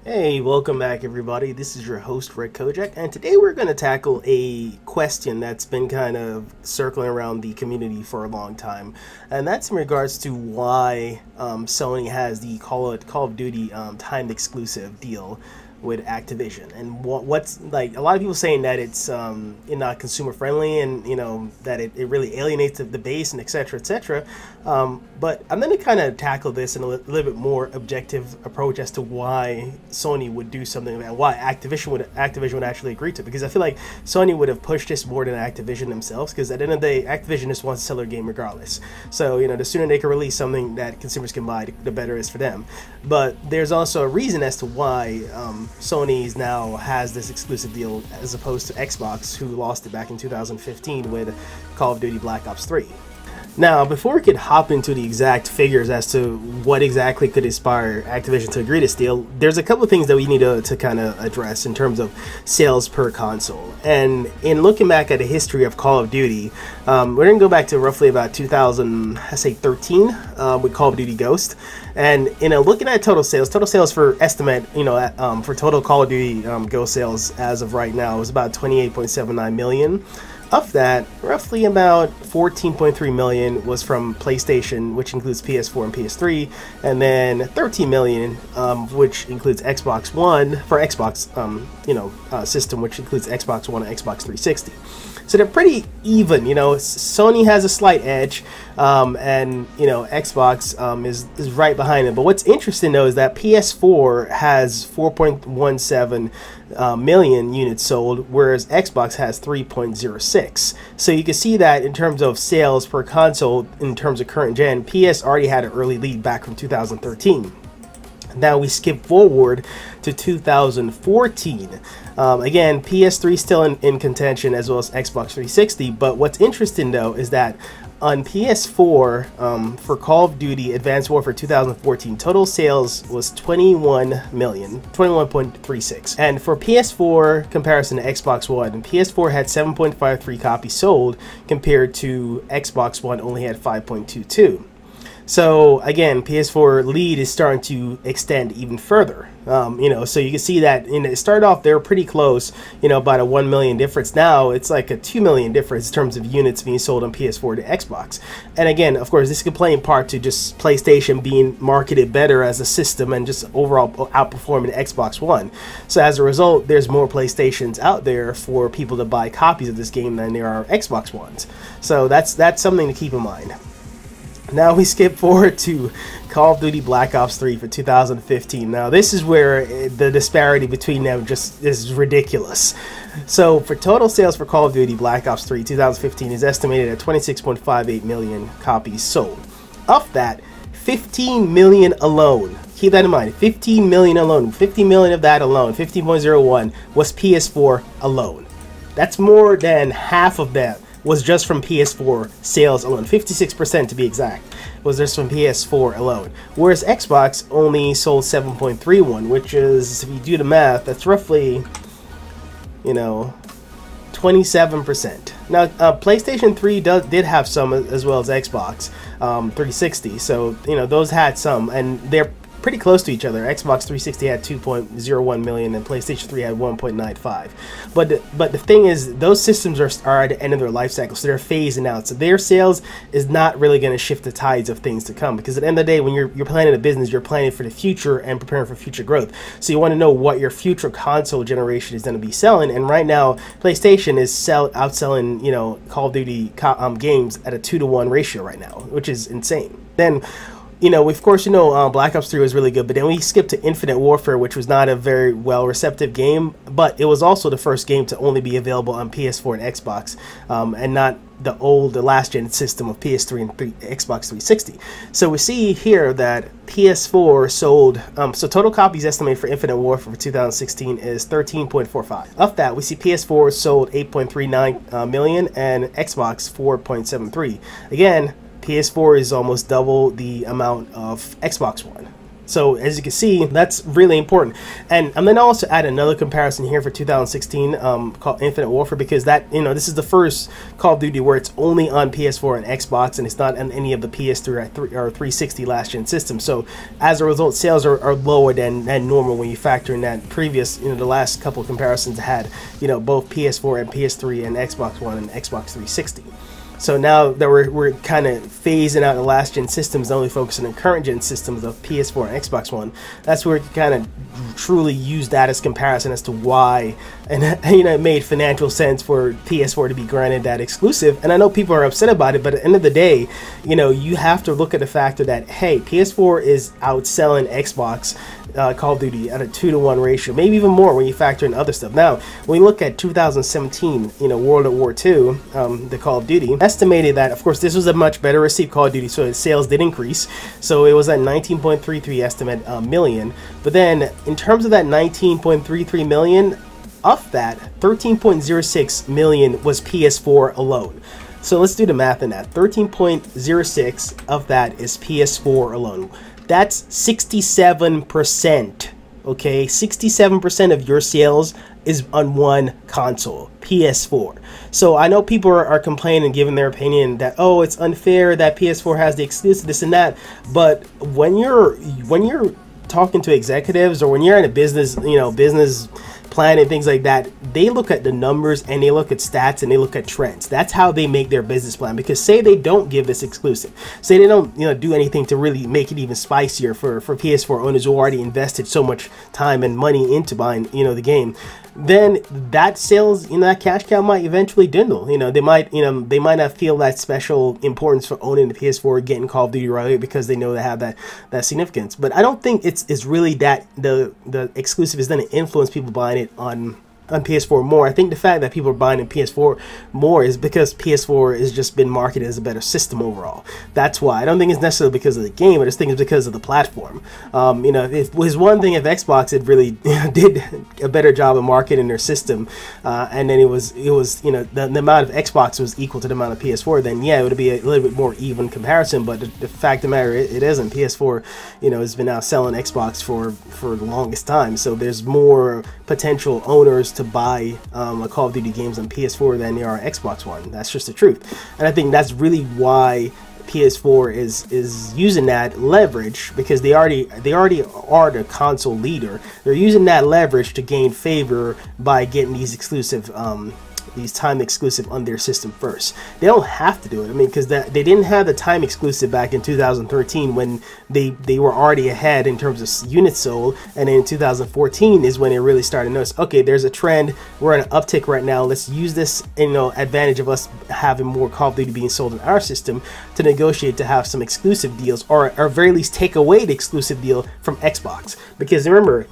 Hey, welcome back everybody. This is your host Rick Kojak, and today we're going to tackle a question that's been kind of circling around the community for a long time, and that's in regards to why Sony has the Call of Duty timed exclusive deal with Activision, and what's like a lot of people saying that it's not consumer friendly, and that it really alienates the base, and etc. But I'm going to kind of tackle this in a little bit more objective approach as to why Sony would do something like that, why Activision would actually agree to it, because I feel like Sony would have pushed this more than Activision themselves, because at the end of the day, Activision just wants to sell their game regardless. So the sooner they can release something that consumers can buy, the better it is for them. But there's also a reason as to why Sony now has this exclusive deal as opposed to Xbox, who lost it back in 2015 with Call of Duty Black Ops 3. Now, before we could hop into the exact figures as to what exactly could inspire Activision to agree to this deal, there's a couple of things that we need to kind of address in terms of sales per console. And in looking back at the history of Call of Duty, we're going to go back to roughly about 2013 with Call of Duty Ghost. And looking at total sales for estimate, for total Call of Duty Ghost sales as of right now is about 28.79 million. Of that, roughly about 14.3 million was from PlayStation, which includes PS4 and PS3, and then 13 million, which includes Xbox One for Xbox, system, which includes Xbox One and Xbox 360. So they're pretty even. Sony has a slight edge, and Xbox is right behind it. But what's interesting though is that PS4 has 4.17 million units sold, whereas Xbox has 3.06. So you can see that in terms of sales per console, in terms of current gen, PS already had an early lead back from 2013. Now we skip forward to 2014. Again, PS3 still in contention, as well as Xbox 360. But what's interesting though is that on PS4, for Call of Duty Advanced Warfare 2014, total sales was 21.36. And for PS4 comparison to Xbox One, PS4 had 7.53 copies sold compared to Xbox One only had 5.22. So again, PS4 lead is starting to extend even further. So you can see that it started off they were pretty close, about a 1 million difference. Now it's like a 2 million difference in terms of units being sold on PS4 to Xbox. And again, of course, this could play in part to just PlayStation being marketed better as a system and just overall outperforming Xbox One. So as a result, there's more PlayStations out there for people to buy copies of this game than there are Xbox Ones. So that's something to keep in mind. Now we skip forward to Call of Duty Black Ops 3 for 2015. Now this is where the disparity between them just is ridiculous. So for total sales for Call of Duty Black Ops 3 2015 is estimated at 26.58 million copies sold. Of that, 15 million alone. Keep that in mind, 15 million alone. 50 million of that alone, 15.01, was PS4 alone. That's more than half of that was just from PS4 sales alone. 56% to be exact was just from PS4 alone. Whereas Xbox only sold 7.31, which is, if you do the math, that's roughly, 27%. Now, PlayStation 3 did have some as well as Xbox 360, so those had some, and they're pretty close to each other. Xbox 360 had 2.01 million and PlayStation 3 had 1.95. But the thing is, those systems are at the end of their life cycle, so they're phasing out. So their sales is not really going to shift the tides of things to come, because at the end of the day, when you're planning a business, you're planning for the future and preparing for future growth. So you want to know what your future console generation is going to be selling. And right now, PlayStation is outselling Call of Duty games at a 2-to-1 ratio right now, which is insane. Then of course, Black Ops 3 was really good, but then we skipped to Infinite Warfare, which was not a very well-receptive game, but it was also the first game to only be available on PS4 and Xbox, and not the last-gen system of PS3 and Xbox 360. So we see here that PS4 sold, so total copies estimated for Infinite Warfare for 2016 is 13.45. Of that, we see PS4 sold 8.39 million and Xbox 4.73. Again, PS4 is almost double the amount of Xbox One. So as you can see, that's really important. And I'm gonna also add another comparison here for 2016 called Infinite Warfare, because that, this is the first Call of Duty where it's only on PS4 and Xbox, and it's not on any of the PS3 or 360 last gen systems. So as a result, sales are lower than normal when you factor in that previous, the last couple of comparisons had, both PS4 and PS3 and Xbox One and Xbox 360. So now that we're kind of phasing out the last gen systems, only focusing on current gen systems of PS4 and Xbox One, that's where we can kind of truly use that as comparison as to why, and it made financial sense for PS4 to be granted that exclusive. And I know people are upset about it, but at the end of the day, you have to look at the factor that, hey, PS4 is outselling Xbox Call of Duty at a 2-to-1 ratio, maybe even more when you factor in other stuff. Now, when you look at 2017, World at War II, the Call of Duty, estimated that, of course, this was a much better received Call of Duty, so its sales did increase. So it was at 19.33 estimate million. But then, in terms of that 19.33 million, of that, 13.06 million was PS4 alone. So let's do the math on that. 13.06 of that is PS4 alone. That's 67%, okay? 67% of your sales is on one console, PS4. So I know people are complaining and giving their opinion that, oh, it's unfair that PS4 has the exclusive, this and that. But when you're talking to executives, or when you're in a business, business plan and things like that, they look at the numbers and they look at stats and they look at trends. That's how they make their business plan. Because say they don't give this exclusive, say they don't do anything to really make it even spicier for PS4 owners who already invested so much time and money into buying the game, then that sales, that cash cow might eventually dwindle. They might not feel that special importance for owning the PS4, getting Call of Duty right away, because they know they have that significance. But I don't think it's really that the exclusive is going to influence people buying it on PS4 more. I think the fact that people are buying in PS4 more is because PS4 has just been marketed as a better system overall. That's why. I don't think it's necessarily because of the game, but I just think it's because of the platform. It was one thing if Xbox had really did a better job of marketing their system, and then it was the amount of Xbox was equal to the amount of PS4, then yeah, it would be a little bit more even comparison. But the fact of the matter, it isn't. PS4, has been out selling Xbox for the longest time, so there's more potential owners to buy a Call of Duty games on PS4 than there are Xbox One. That's just the truth. And I think that's really why PS4 is using that leverage, because they already are the console leader. They're using that leverage to gain favor by getting these exclusive these time exclusive on their system first. They don't have to do it. I mean, because they didn't have the time exclusive back in 2013 when they were already ahead in terms of units sold, and then in 2014 is when they really started to notice, okay, there's a trend, we're in an uptick right now, let's use this advantage of us having more Call of Duty being sold in our system to negotiate to have some exclusive deals, or at very least take away the exclusive deal from Xbox. Because remember,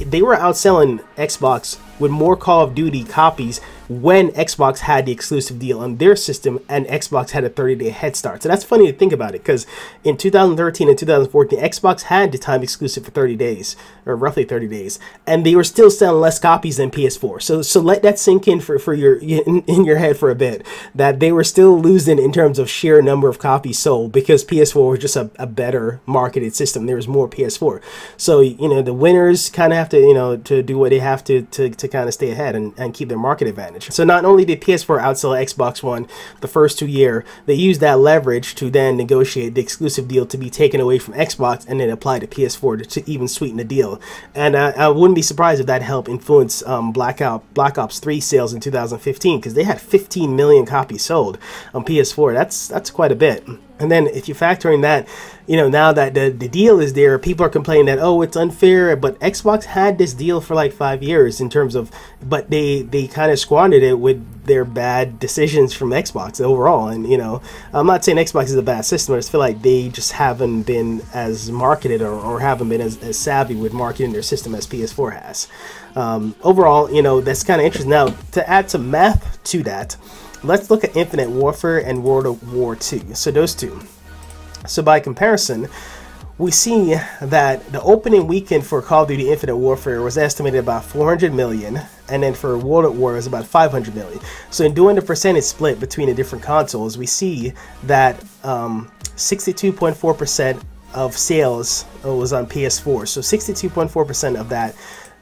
they were outselling Xbox with more Call of Duty copies when Xbox had the exclusive deal on their system, and Xbox had a 30-day head start. So that's funny to think about it, because in 2013 and 2014, Xbox had the time exclusive for 30 days, or roughly 30 days, and they were still selling less copies than PS4. So let that sink in for in your head for a bit, that they were still losing in terms of sheer number of copies sold, because PS4 was just a better marketed system. There was more PS4. So the winners kind of have to to do what they have to kind of stay ahead and keep their market advantage. So not only did PS4 outsell Xbox One the first 2 years, they used that leverage to then negotiate the exclusive deal to be taken away from Xbox and then apply to PS4 to even sweeten the deal. And I wouldn't be surprised if that helped influence Black Ops 3 sales in 2015, because they had 15 million copies sold on PS4. That's quite a bit. And then if you factor in that, now that the deal is there, people are complaining that, oh, it's unfair, but Xbox had this deal for like 5 years in terms of, but they kind of squandered it with their bad decisions from Xbox overall. And, I'm not saying Xbox is a bad system, I just feel like they just haven't been as marketed or haven't been as savvy with marketing their system as PS4 has. Overall, that's kind of interesting. Now, to add some math to that, let's look at Infinite Warfare and World of War II. So those two. So by comparison, we see that the opening weekend for Call of Duty Infinite Warfare was estimated about 400 million, and then for World at War it was about 500 million. So in doing the percentage split between the different consoles, we see that 62.4% of sales was on PS4. So 62.4% of that.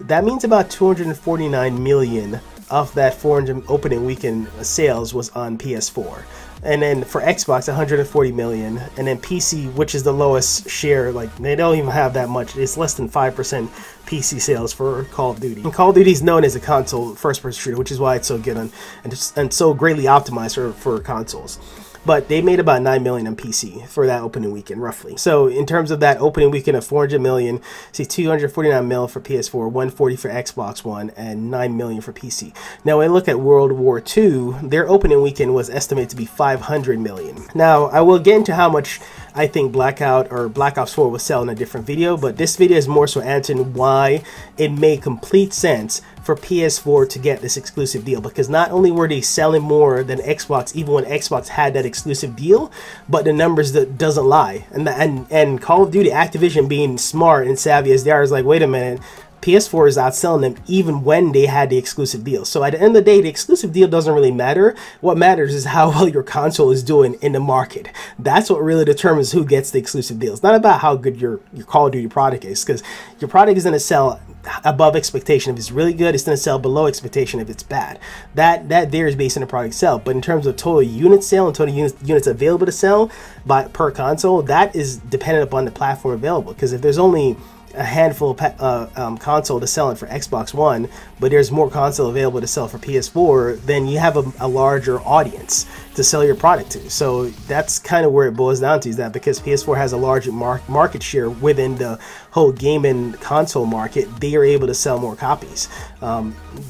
That means about 249 million of that 400 opening weekend sales was on PS4. And then for Xbox, 140 million. And then PC, which is the lowest share, like they don't even have that much. It's less than 5% PC sales for Call of Duty. And Call of Duty is known as a console first-person shooter, which is why it's so good and so greatly optimized for consoles. But they made about 9 million on PC for that opening weekend, roughly. So in terms of that opening weekend of 400 million, see 249 mil for PS4, 140 for Xbox One, and 9 million for PC. Now when I look at World War II, their opening weekend was estimated to be 500 million. Now I will get into how much I think Black Ops 4 will sell in a different video, but this video is more so answering why it made complete sense for PS4 to get this exclusive deal, because not only were they selling more than Xbox even when Xbox had that exclusive deal, but the numbers that doesn't lie. And Call of Duty, Activision being smart and savvy as they are, is like, wait a minute, PS4 is outselling them even when they had the exclusive deal. So at the end of the day, the exclusive deal doesn't really matter. What matters is how well your console is doing in the market. That's what really determines who gets the exclusive deal. It's not about how good your Call of Duty product is, because your product is going to sell above expectation if it's really good. It's going to sell below expectation if it's bad. That there is based on the product itself. But in terms of total unit sale and total units available to sell per console, that is dependent upon the platform available. Because if there's only a handful of console to sell it for Xbox One, but there's more console available to sell for PS4, then you have a larger audience to sell your product to. So that's kind of where it boils down to, is that because PS4 has a larger market share within the whole gaming console market, they are able to sell more copies,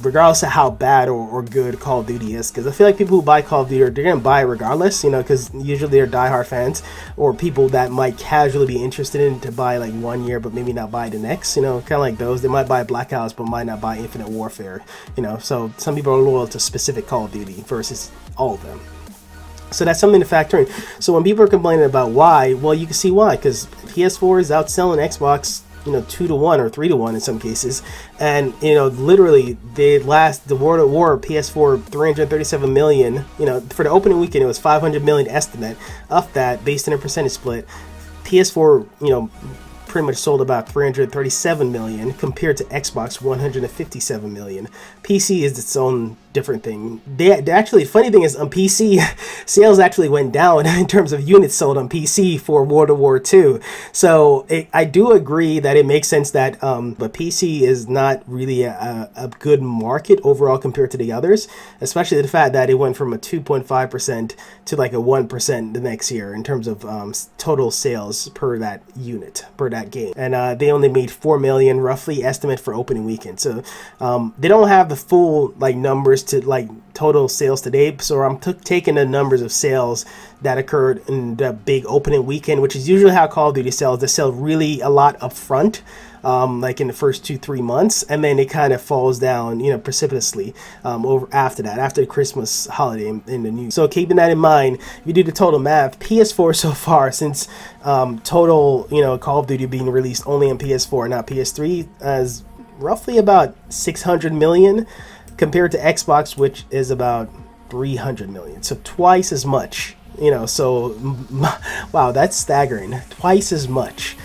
regardless of how bad or good Call of Duty is. Because I feel like people who buy Call of Duty, they're going to buy it regardless, you know, because usually they're diehard fans or people that might casually be interested in to buy like 1 year but maybe not buy the next, you know, kind of like those. They might buy Black Ops but might not buy Infinite Warfare, you know. So some people are loyal to specific Call of Duty versus all of them. So that's something to factor in. So when people are complaining about why, well, you can see why, because PS4 is outselling Xbox, you know, 2 to 1 or 3 to 1 in some cases. And, you know, literally the World at War PS4 337 million, you know, for the opening weekend it was 500 million estimate of that based on a percentage split. PS4, you know, pretty much sold about 337 million compared to Xbox 157 million. PC is its own different thing. They actually, funny thing is, on PC sales actually went down in terms of units sold on PC for World War II. So I do agree that it makes sense that but PC is not really a good market overall compared to the others, especially the fact that it went from a 2.5% to like a 1% the next year in terms of total sales per that unit, per that game. And they only made 4 million roughly estimate for opening weekend. So they don't have the full like numbers to like total sales today, so I'm taking the numbers of sales that occurred in the big opening weekend, which is usually how Call of Duty sells. They sell really a lot up front, like in the first 2-3 months, and then it kind of falls down, you know, precipitously over after that, after the Christmas holiday in the new. So keeping that in mind, if you do the total math, PS4 so far since total, you know, Call of Duty being released only on PS4, not PS3, as roughly about 600 million. Compared to Xbox, which is about 300 million, so twice as much, you know. So wow, that's staggering. Twice as much,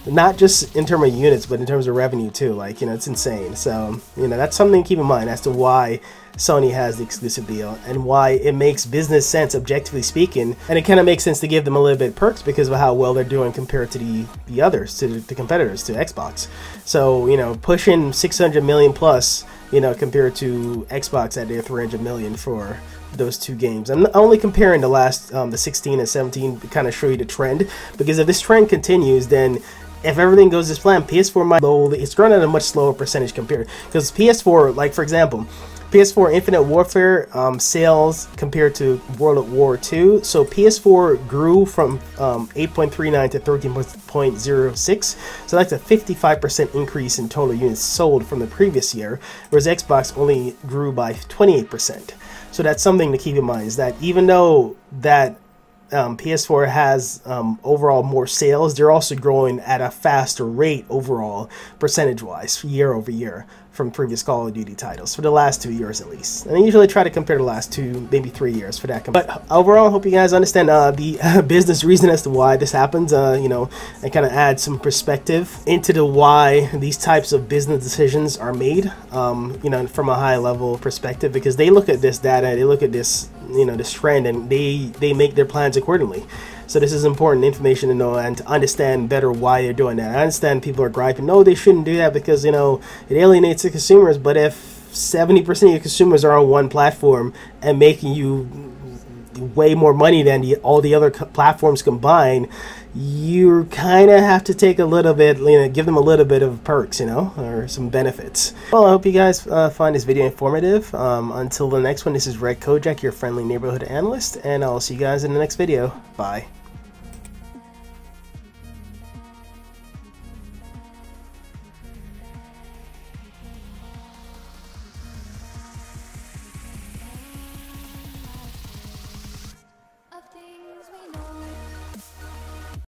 not just in terms of units but in terms of revenue too. Like, you know, it's insane. So, you know, that's something to keep in mind as to why Sony has the exclusive deal and why it makes business sense, objectively speaking. And it kind of makes sense to give them a little bit of perks because of how well they're doing compared to the others, to the competitors, to Xbox. So, you know, pushing 600 million plus, you know, compared to Xbox at their 300 million for those two games. I'm only comparing the last, the 16 and 17 to kind of show you the trend, because if this trend continues, then if everything goes as planned, PS4 might it's growing at a much slower percentage compared, because PS4, like for example, PS4 Infinite Warfare sales compared to World at War II. So PS4 grew from 8.39 to 13.06. So that's a 55% increase in total units sold from the previous year, whereas Xbox only grew by 28%. So that's something to keep in mind, is that even though that PS4 has overall more sales, they're also growing at a faster rate overall, percentage-wise, year over year. from previous Call of Duty titles for the last 2 years at least. And I usually try to compare the last 2, maybe 3 years for that. But overall, I hope you guys understand the business reason as to why this happens, you know, and kind of add some perspective into the why these types of business decisions are made, you know, from a high level perspective, because they look at this data, they look at this, you know, this trend, and they make their plans accordingly. So this is important information to know and to understand better why they're doing that. I understand people are griping, no, they shouldn't do that because, you know, it alienates the consumers. But if 70% of your consumers are on one platform and making you way more money than all the other platforms combined, you kind of have to take a little bit, you know, give them a little bit of perks, you know, or some benefits. Well, I hope you guys find this video informative. Until the next one, this is Red Kojak, your friendly neighborhood analyst, and I'll see you guys in the next video. Bye.